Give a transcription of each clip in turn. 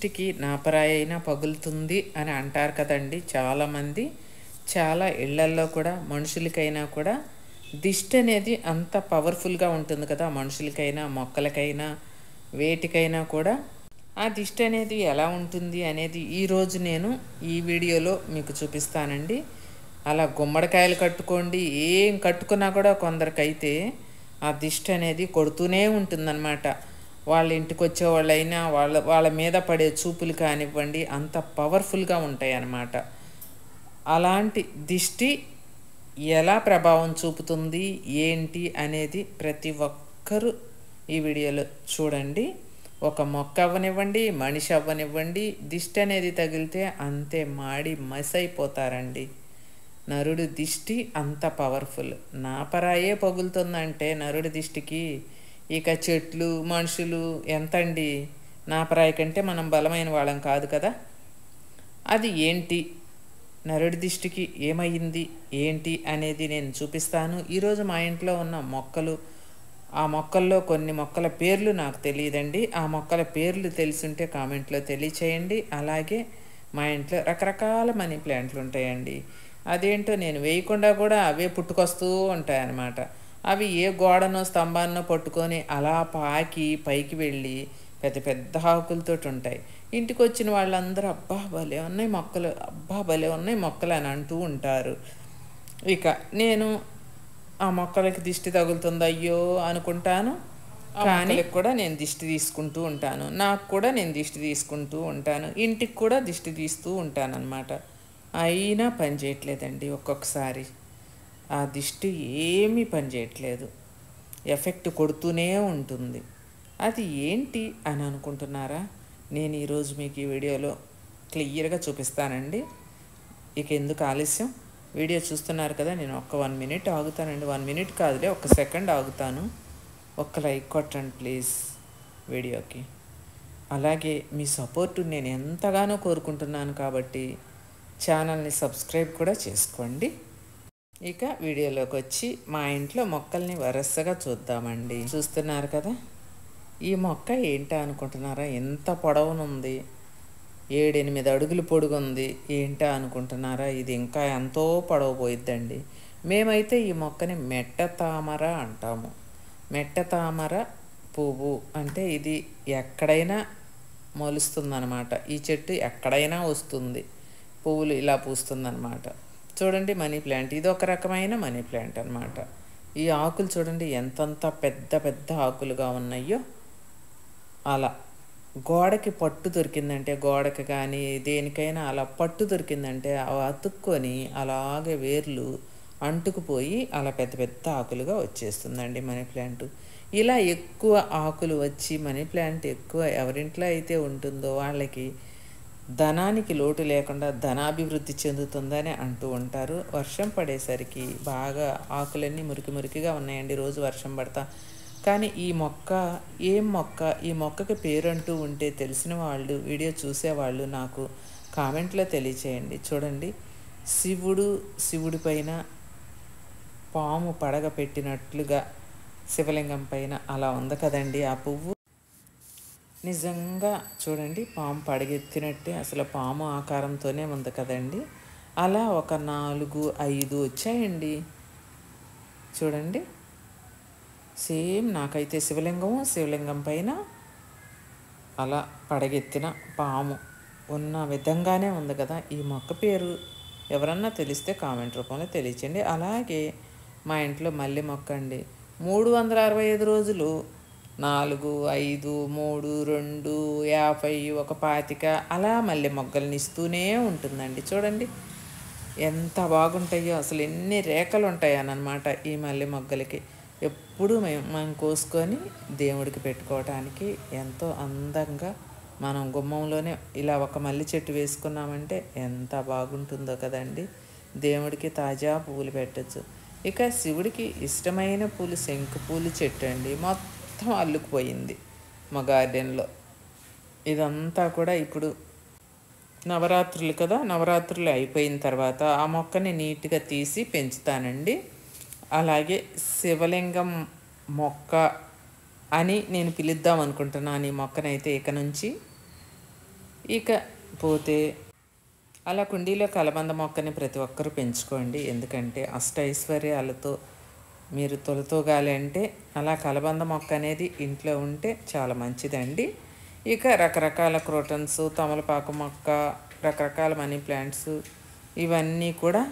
దిష్టికి నాపరాయి అయినా పగులుతుంది అని అంటారు కదండి చాలామంది. చాలా ఇళ్లల్లో కూడా మనుషులకైనా కూడా దిష్టి అనేది అంత పవర్ఫుల్గా ఉంటుంది కదా, మనుషులకైనా మొక్కలకైనా వేటికైనా కూడా. ఆ దిష్టి అనేది ఎలా ఉంటుంది అనేది ఈరోజు నేను ఈ వీడియోలో మీకు చూపిస్తానండి. అలా గుమ్మడికాయలు కట్టుకోండి, ఏం కట్టుకున్నా కూడా కొందరికైతే ఆ దిష్టి అనేది కొడుతూనే ఉంటుందన్నమాట. వాళ్ళ ఇంటికి వచ్చేవాళ్ళైనా వాళ్ళ వాళ్ళ మీద పడే చూపులు కానివ్వండి అంత పవర్ఫుల్గా ఉంటాయి అన్నమాట. అలాంటి దిష్టి ఎలా ప్రభావం చూపుతుంది ఏంటి అనేది ప్రతి ఒక్కరూ ఈ వీడియోలో చూడండి. ఒక మొక్క అవ్వనివ్వండి, మనిషి అవ్వనివ్వండి, దిష్టి అనేది తగిలితే అంతే మాడి మసైపోతారండి. నరుడి దిష్టి అంత పవర్ఫుల్. నాపరాయే పగులుతుందంటే నరుడి దిష్టికి ఇక చెట్లు మనుషులు ఎంతండి. నాపరాయి కంటే మనం బలమైన వాళ్ళం కాదు కదా. అది ఏంటి, నరుడి దిష్టికి ఏమయ్యింది ఏంటి అనేది నేను చూపిస్తాను. ఈరోజు మా ఇంట్లో ఉన్న మొక్కలు, ఆ మొక్కల్లో కొన్ని మొక్కల పేర్లు నాకు తెలియదండి. ఆ మొక్కల పేర్లు తెలిసుంటే కామెంట్లో తెలియచేయండి. అలాగే మా ఇంట్లో రకరకాల మనీ ప్లాంట్లు ఉంటాయండి. అదేంటో నేను వేయకుండా కూడా అవే పుట్టుకొస్తూ ఉంటాయన్నమాట. అవి ఏ గోడనో స్తంభాన్నో పట్టుకొని అలా పాకి పైకి వెళ్ళి పెద్ద పెద్ద ఆకులతో ఉంటాయి. ఇంటికి వచ్చిన వాళ్ళందరూ అబ్బా భలే ఉన్నాయి మొక్కలు, అబ్బా భలే ఉన్నాయి మొక్కలు అని అంటూ ఉంటారు. ఇక నేను ఆ మొక్కలకి దిష్టి తగులుతుంది అయ్యో అనుకుంటాను. కానీ కూడా నేను దిష్టి తీసుకుంటూ ఉంటాను, నాకు కూడా నేను దిష్టి తీసుకుంటూ ఉంటాను, ఇంటికి కూడా దిష్టి తీస్తూ ఉంటాను అన్నమాట. అయినా పని చేయట్లేదండి. ఒక్కొక్కసారి ఆ దిష్టి ఏమీ పని చేయట్లేదు, ఎఫెక్ట్ కొడుతూనే ఉంటుంది. అది ఏంటి అని అనుకుంటున్నారా? నేను ఈరోజు మీకు ఈ వీడియోలో క్లియర్గా చూపిస్తానండి. ఇక ఎందుకు ఆలస్యం, వీడియో చూస్తున్నారు కదా. నేను ఒక్క 1 మినిట్ ఆగుతానండి. 1 మినిట్ కాదులే, 1 సెకండ్ ఆగుతాను. ఒక్క లైక్ కొట్టండి ప్లీజ్ వీడియోకి. అలాగే మీ సపోర్టు నేను ఎంతగానో కోరుకుంటున్నాను కాబట్టి ఛానల్ని సబ్స్క్రైబ్ కూడా చేసుకోండి. ఇక వీడియోలోకి వచ్చి మా ఇంట్లో మొక్కల్ని వరుసగా చూద్దామండి. చూస్తున్నారు కదా, ఈ మొక్క ఏంటా అనుకుంటున్నారా? ఎంత పొడవునుంది, 7-8 అడుగులు పొడుగుంది. ఏంటా అనుకుంటున్నారా? ఇది ఇంకా ఎంతో పొడవు పోయిద్దండి. మేమైతే ఈ మొక్కని మెట్ట తామర అంటాము. మెట్ట తామర పువ్వు అంటే ఇది ఎక్కడైనా మొలుస్తుందన్నమాట. ఈ చెట్టు ఎక్కడైనా వస్తుంది, పువ్వులు ఇలా పూస్తుందన్నమాట. చూడండి మనీ ప్లాంట్, ఇది ఒక రకమైన మనీ ప్లాంట్ అన్నమాట. ఈ ఆకులు చూడండి ఎంతంత పెద్ద పెద్ద ఆకులుగా ఉన్నాయో. అలా గోడకి పట్టు దొరికిందంటే, గోడకి కానీ దేనికైనా అలా పట్టు దొరికిందంటే అవి అతుక్కొని అలాగే వేర్లు అంటుకుపోయి అలా పెద్ద పెద్ద ఆకులుగా వచ్చేస్తుందండి మనీ ప్లాంట్. ఇలా ఎక్కువ ఆకులు వచ్చి మనీ ప్లాంట్ ఎక్కువ ఎవరింట్లో అయితే ఉంటుందో వాళ్ళకి ధనానికి లోటు లేకుండా ధనాభివృద్ధి చెందుతుందని అంటూ ఉంటారు. వర్షం పడేసరికి బాగా ఆకులన్నీ మురికి మురికిగా ఉన్నాయండి, రోజు వర్షం పడతా. కానీ ఈ మొక్క ఏం మొక్క, ఈ మొక్కకి పేరంటూ ఉంటే తెలిసిన వాళ్ళు, వీడియో చూసేవాళ్ళు నాకు కామెంట్లో తెలియచేయండి. చూడండి, శివుడి పైన పాము పడగ పెట్టినట్లుగా శివలింగం పైన అలా ఉంది కదండి ఆ పువ్వు. నిజంగా చూడండి, పాము పడగెత్తినట్టే అసలు పాము ఆకారంతోనే ఉంది కదండి. అలా ఒక 4-5 వచ్చాయండి. చూడండి, సేమ్ నాకైతే శివలింగం పైన అలా పడగెత్తిన పాము ఉన్న విధంగానే ఉంది కదా. ఈ మొక్క పేరు ఎవరన్నా తెలిస్తే కామెంట్ రూపంలో తెలియచేయండి. అలాగే మా ఇంట్లో మల్లె మొక్క అండి. 365 రోజులు 4, 5, 3, 2, 50, 125 అలా మల్లె మొగ్గల్ని ఇస్తూనే ఉంటుందండి. చూడండి ఎంత బాగుంటాయో, అసలు ఎన్ని రేఖలు ఉంటాయన్నమాట ఈ మల్లె మొగ్గలకి. ఎప్పుడూ మనం కోసుకొని దేవుడికి పెట్టుకోవటానికి ఎంతో అందంగా మనం గుమ్మంలోనే ఇలా ఒక మల్లె చెట్టు వేసుకున్నామంటే ఎంత బాగుంటుందో కదండి. దేవుడికి తాజా పువ్వులు పెట్టచ్చు. ఇక శివుడికి ఇష్టమైన పూలు శంకు పూలు చెట్టు అండి. మొత్తం అల్లుకుపోయింది మా గార్డెన్లో. ఇదంతా కూడా ఇప్పుడు నవరాత్రులు కదా, నవరాత్రులు అయిపోయిన తర్వాత ఆ మొక్కని నీట్గా తీసి పెంచుతానండి. అలాగే శివలింగం మొక్క అని నేను పిలుద్దాం అనుకుంటున్నాను ఈ మొక్కనైతే ఇక నుంచి. ఇక పోతే అలా కుండీలో కలబంద మొక్కని ప్రతి ఒక్కరూ పెంచుకోండి. ఎందుకంటే అష్టైశ్వర్యాలతో మీరు తొలతూగాలి అంటే అలా కలబంద మొక్క అనేది ఇంట్లో ఉంటే చాలా మంచిదండి. ఇక రకరకాల క్రోటన్స్, తమలపాకు మొక్క, రకరకాల మనీ ప్లాంట్స్ ఇవన్నీ కూడా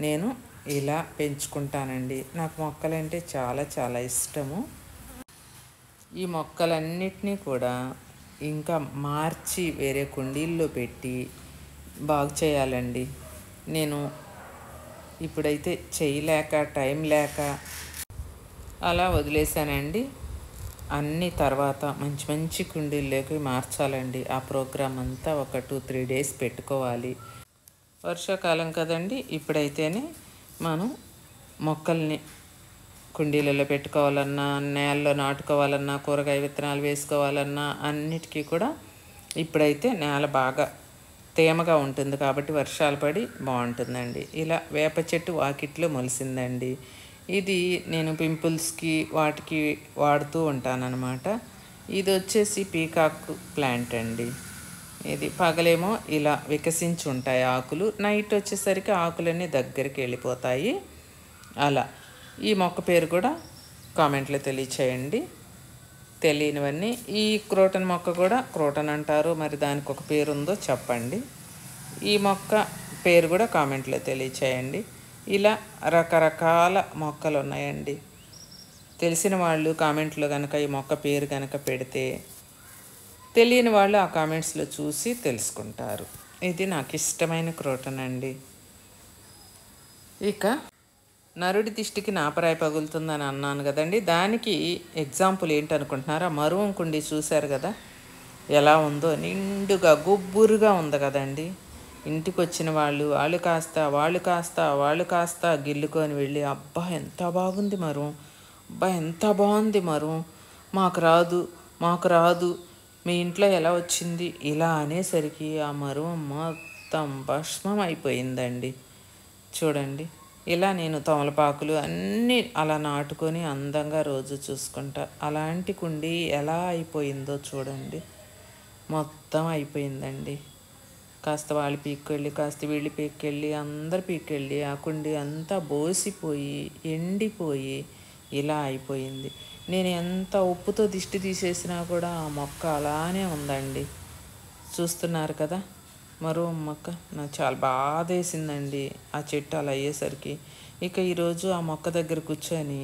నేను ఇలా పెంచుకుంటానండి. నాకు మొక్కలంటే చాలా చాలా ఇష్టము. ఈ మొక్కలన్నిటినీ కూడా ఇంకా మార్చి వేరే కుండీల్లో పెట్టి బాగు చేయాలండి. నేను ఇప్పుడైతే చేయలేక, టైం లేక అలా వదిలేశానండి. అన్ని తర్వాత మంచి మంచి కుండీల్లోకి మార్చాలండి. ఆ ప్రోగ్రామ్ అంతా ఒక 2-3 డేస్ పెట్టుకోవాలి. వర్షాకాలం కదండి, ఇప్పుడైతేనే మనం మొక్కల్ని కుండీలలో పెట్టుకోవాలన్నా, నేలలో నాటుకోవాలన్నా, కూరగాయ విత్తనాలు వేసుకోవాలన్నా అన్నిటికీ కూడా ఇప్పుడైతే నేల బాగా తేమగా ఉంటుంది కాబట్టి వర్షాలు పడి బాగుంటుందండి. ఇలా వేప చెట్టు వాకిట్లో మొలిసిందండి. ఇది నేను పింపుల్స్కి వాటికి వాడుతూ ఉంటానన్నమాట. ఇది వచ్చేసి పీకాక్ ప్లాంట్ అండి. ఇది పగలేమో ఇలా వికసించి ఉంటాయి ఆకులు, నైట్ వచ్చేసరికి ఆకులన్నీ దగ్గరికి వెళ్ళిపోతాయి. అలా ఈ మొక్క పేరు కూడా కామెంట్లో తెలియచేయండి, తెలియనివన్నీ. ఈ క్రోటన్ మొక్క కూడా క్రోటన్ అంటారు, మరి దానికి ఒక పేరు ఉందో చెప్పండి. ఈ మొక్క పేరు కూడా కామెంట్లో తెలియచేయండి. ఇలా రకరకాల మొక్కలు ఉన్నాయండి. తెలిసిన వాళ్ళు కామెంట్లో కనుక ఈ మొక్క పేరు కనుక పెడితే తెలియని వాళ్ళు ఆ కామెంట్స్లో చూసి తెలుసుకుంటారు. ఇది నాకు ఇష్టమైన క్రోటన్ అండి. ఇక నరుడి దిష్టికి నాపరాయి పగులుతుందని అన్నాను కదండి, దానికి ఎగ్జాంపుల్ ఏంటనుకుంటున్నారా? మరువం కుండి చూశారు కదా ఎలా ఉందో, నిండుగా గుబ్బురుగా ఉంది కదండి. ఇంటికి వచ్చిన వాళ్ళు కాస్త గిల్లుకొని వెళ్ళి, అబ్బా ఎంత బాగుంది మరువం, అబ్బా ఎంత బాగుంది మరువం, మాకు రాదు మీ ఇంట్లో ఎలా వచ్చింది ఇలా అనేసరికి ఆ మరువం మొత్తం భస్మం అయిపోయిందండి. చూడండి, ఇలా నేను తమలపాకులు అన్నీ అలా నాటుకొని అందంగా రోజు చూసుకుంటా. అలాంటి కుండి ఎలా అయిపోయిందో చూడండి, మొత్తం అయిపోయిందండి. కాస్త వాళ్ళు పీక్కెళ్ళి, కాస్త వీళ్ళు పీక్కెళ్ళి, అందరు పీక్కెళ్ళి ఆ కుండి అంతా బోసిపోయి ఎండిపోయి ఇలా అయిపోయింది. నేను ఎంత ఉప్పుతో దిష్టి తీసేసినా కూడా ఆ మొక్క అలానే ఉందండి. చూస్తున్నారు కదా మరో మొక్క. నాకు చాలా బాధ వేసిందండి ఆ చెట్టు అలా అయ్యేసరికి. ఇక ఈరోజు ఆ మొక్క దగ్గర కూర్చొని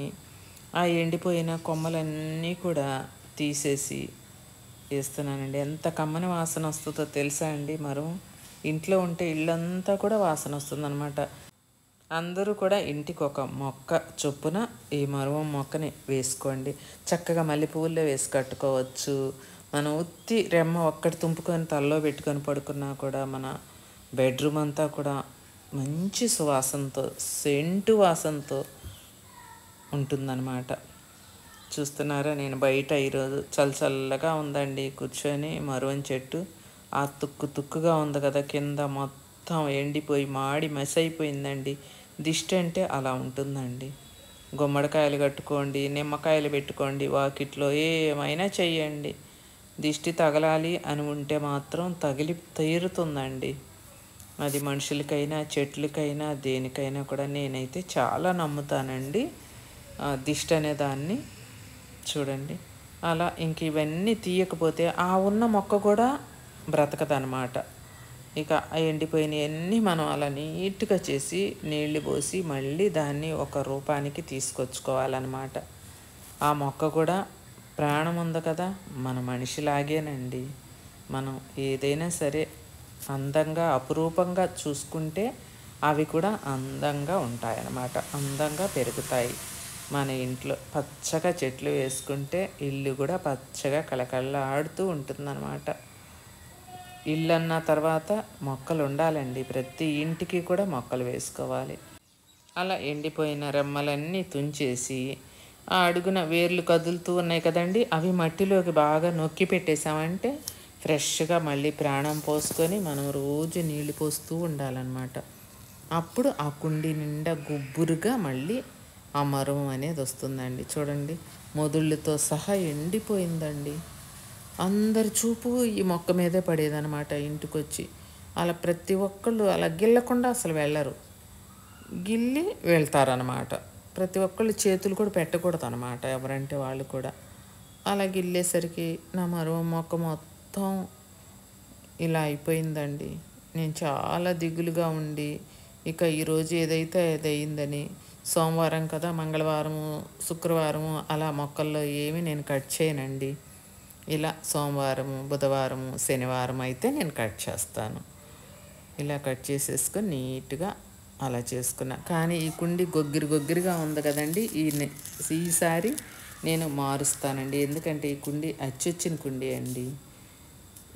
ఆ ఎండిపోయిన కొమ్మలన్నీ కూడా తీసేసి వేస్తున్నానండి. ఎంత కమ్మని వాసన వస్తుందో తెలుసా అండి. మరువం ఇంట్లో ఉంటే ఇల్లంతా కూడా వాసన వస్తుందన్నమాట. అందరూ కూడా ఇంటికి ఒక మొక్క చొప్పున ఈ మరువం మొక్కని వేసుకోండి. చక్కగా మల్లెపూల్లో వేసి కట్టుకోవచ్చు. మనం ఉత్తి రెమ్మ ఒక్కటి తుంపుకొని తలలో పెట్టుకొని పడుకున్నా కూడా మన బెడ్రూమ్ అంతా కూడా మంచి సువాసనతో, సెంటు వాసనతో ఉంటుందన్నమాట. చూస్తున్నారా, నేను బయట ఈరోజు చల్లగా ఉందండి కూర్చొని మరువం చెట్టు. ఆ తుక్కుగా ఉంది కదా కింద, మొత్తం ఎండిపోయి మాడి మసి అయిపోయిందండి. దిష్టి అంటే అలా ఉంటుందండి. గుమ్మడికాయలు కట్టుకోండి, నిమ్మకాయలు పెట్టుకోండి వాకిట్లో, ఏమైనా చెయ్యండి. దిష్టి తగలాలి అని ఉంటే మాత్రం తగిలి తీరుతుందండి. అది మనుషులకైనా చెట్లకైనా దేనికైనా కూడా నేనైతే చాలా నమ్ముతానండి దిష్టి అనే దాన్ని. చూడండి, అలా ఇంక ఇవన్నీ తీయకపోతే ఆ ఉన్న మొక్క కూడా బ్రతకదనమాట. ఇక ఆ ఎండిపోయినవన్నీ మనం అలా నీట్గా చేసి నీళ్లు పోసి మళ్ళీ దాన్ని ఒక రూపానికి తీసుకొచ్చుకోవాలన్నమాట. ఆ మొక్క కూడా ప్రాణం ఉంది కదా, మన మనిషిలాగేనండి. మనం ఏదైనా సరే అందంగా అపురూపంగా చూసుకుంటే అవి కూడా అందంగా ఉంటాయన్నమాట, అందంగా పెరుగుతాయి. మన ఇంట్లో పచ్చగా చెట్లు వేసుకుంటే ఇల్లు కూడా పచ్చగా కళకళలాడుతూ ఉంటుందన్నమాట. ఇల్లు అన్న తర్వాత మొక్కలు ఉండాలండి. ప్రతి ఇంటికి కూడా మొక్కలు వేసుకోవాలి. అలా ఎండిపోయిన రెమ్మలన్నీ తుంచేసి ఆ అడుగున వేర్లు కదులుతూ ఉన్నాయి కదండి, అవి మట్టిలోకి బాగా నొక్కి పెట్టేసామంటే ఫ్రెష్గా మళ్ళీ ప్రాణం పోసుకొని మనం రోజు నీళ్ళు పోస్తూ ఉండాలన్నమాట. అప్పుడు ఆ కుండీ నిండా గుబ్బురుగా మళ్ళీ ఆ మరువం అనేది వస్తుందండి. చూడండి, మొదుళ్ళతో సహా ఎండిపోయిందండి. అందరి చూపు ఈ మొక్క మీదే పడేదనమాట ఇంటికొచ్చి. అలా ప్రతి ఒక్కళ్ళు అలా గిల్లకుండా అసలు వెళ్ళరు. గిల్లి వెళ్తారనమాట. ప్రతి ఒక్కళ్ళు చేతులు కూడా పెట్టకూడదనమాట ఎవరంటే వాళ్ళు కూడా. అలా గిల్లేసరికి నా మరువం మొక్క మొత్తం ఇలా అయిపోయిందండి. నేను చాలా దిగులుగా ఉండి ఇక ఈరోజు ఏదైతే అది అయిందని సోమవారం కదా, మంగళవారము శుక్రవారము అలా మొక్కల్లో ఏమి నేను కట్ చేయనండి. ఇలా సోమవారము బుధవారము శనివారం అయితే నేను కట్ చేస్తాను. ఇలా కట్ చేసేసుకొని నీట్గా అలా చేసుకున్నా. కానీ ఈ కుండి గొగ్గిరిగా ఉంది కదండి, ఈసారి నేను మారుస్తానండి. ఎందుకంటే ఈ కుండి అచ్చొచ్చిన కుండి అండి.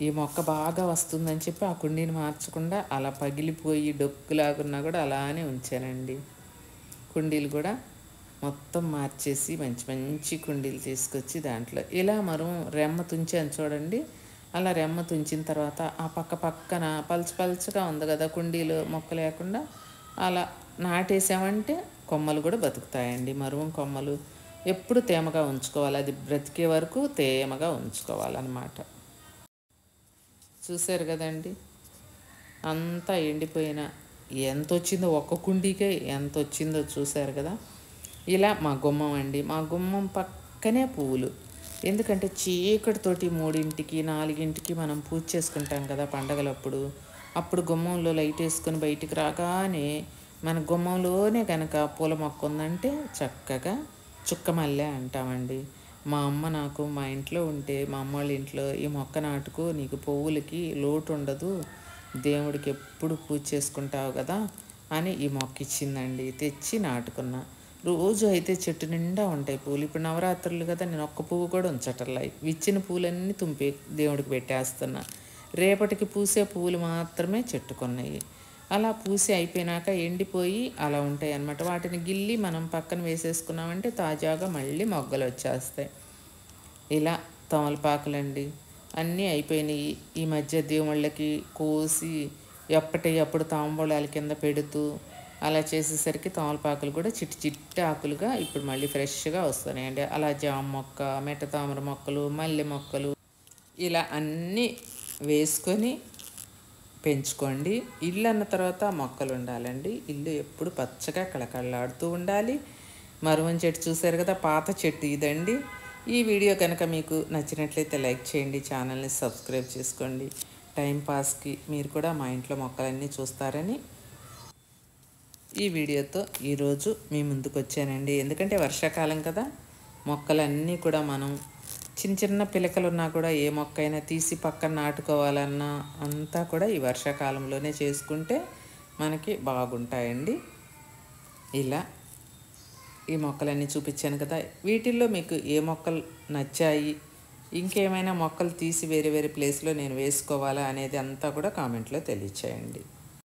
ఈ మొక్క బాగా వస్తుందని చెప్పి ఆ కుండీని మార్చకుండా అలా పగిలిపోయి డొక్కులాగున్నా కూడా అలానే ఉంచానండి. కుండీలు కూడా మొత్తం మార్చేసి మంచి మంచి కుండీలు తీసుకొచ్చి దాంట్లో ఇలా రెమ్మ తుంచాను చూడండి. అలా రెమ్మ తుంచిన తర్వాత ఆ పక్కన పలుచగా ఉంది కదా కుండీలు మొక్క లేకుండా అలా నాటేసామంటే కొమ్మలు కూడా బతుకుతాయండి. మరువం కొమ్మలు ఎప్పుడు తేమగా ఉంచుకోవాలి, అది బ్రతికే వరకు తేమగా ఉంచుకోవాలన్నమాట. చూశారు కదండి, అంతా ఎండిపోయిన ఎంత వచ్చిందో, ఒక్క కుండీకే ఎంత వచ్చిందో చూశారు కదా. ఇలా మా గుమ్మం అండి, మా గుమ్మం పక్కనే పువ్వులు. ఎందుకంటే చీకటితోటి 3ంటికి 4ంటికి మనం పూజ చేసుకుంటాం కదా పండగలప్పుడు. అప్పుడు గుమ్మంలో లైట్ వేసుకొని బయటికి రాగానే మన గుమ్మంలోనే కనుక పూల మొక్క ఉందంటే చక్కగా చుక్కమల్లె అంటామండి. మా అమ్మ నాకు మా ఇంట్లో ఉంటే మా అమ్మ వాళ్ళ ఇంట్లో ఈ మొక్క నాటుకో, నీకు పువ్వులకి లోటు ఉండదు, దేవుడికి ఎప్పుడు పూజ చేసుకుంటావు కదా అని ఈ మొక్క ఇచ్చిందండి. తెచ్చి నాటుకున్నా. రోజు అయితే చెట్టు నిండా ఉంటాయి పూలు. ఇప్పుడు నవరాత్రులు కదా, నేను ఒక్క పువ్వు కూడా ఉంచటల్లా. ఇచ్చిన పూలన్నీ తుంపి దేవుడికి పెట్టేస్తున్నా. రేపటికి పూసే పువ్వులు మాత్రమే చెట్టుకున్నాయి. అలా పూసి అయిపోయినాక ఎండిపోయి అలా ఉంటాయి అన్నమాట. వాటిని గిల్లి మనం పక్కన వేసేసుకున్నామంటే తాజాగా మళ్ళీ మొగ్గలు వచ్చేస్తాయి. ఇలా తమలపాకులండి అన్నీ అయిపోయినాయి. ఈ మధ్య దేవుళ్ళకి కోసి ఎప్పటికప్పుడు తాంబూలాల కింద పెడుతూ అలా చేసేసరికి తమలపాకులు కూడా చిట్టి ఆకులుగా ఇప్పుడు మళ్ళీ ఫ్రెష్గా వస్తున్నాయండి. అలా జామ మొక్క, మెట్ట తామర మొక్కలు, మల్లె మొక్కలు ఇలా అన్నీ వేసుకొని పెంచుకోండి. ఇల్లు అన్న తర్వాత మొక్కలు ఉండాలండి. ఇల్లు ఎప్పుడు పచ్చగా కళకళలాడుతూ ఉండాలి. మరువం చెట్టు చూశారు కదా, పాత చెట్టు ఇదండి. ఈ వీడియో కనుక మీకు నచ్చినట్లయితే లైక్ చేయండి, ఛానల్ని సబ్స్క్రైబ్ చేసుకోండి. టైంపాస్కి మీరు కూడా మా ఇంట్లో మొక్కలన్నీ చూస్తారని ఈ వీడియోతో ఈరోజు మీ ముందుకు వచ్చానండి. ఎందుకంటే వర్షాకాలం కదా, మొక్కలన్నీ కూడా మనం చిన్న పిలకలు ఉన్నా కూడా ఏ మొక్క అయినా తీసి పక్కన నాటుకోవాలన్నా అంతా కూడా ఈ వర్షాకాలంలోనే చేసుకుంటే మనకి బాగుంటాయండి. ఇలా ఈ మొక్కలన్నీ చూపించాను కదా, వీటిల్లో మీకు ఏ మొక్కలు నచ్చాయి, ఇంకేమైనా మొక్కలు తీసి వేరే ప్లేస్లో నేను వేసుకోవాలా అనేది అంతా కూడా కామెంట్లో తెలియచేయండి.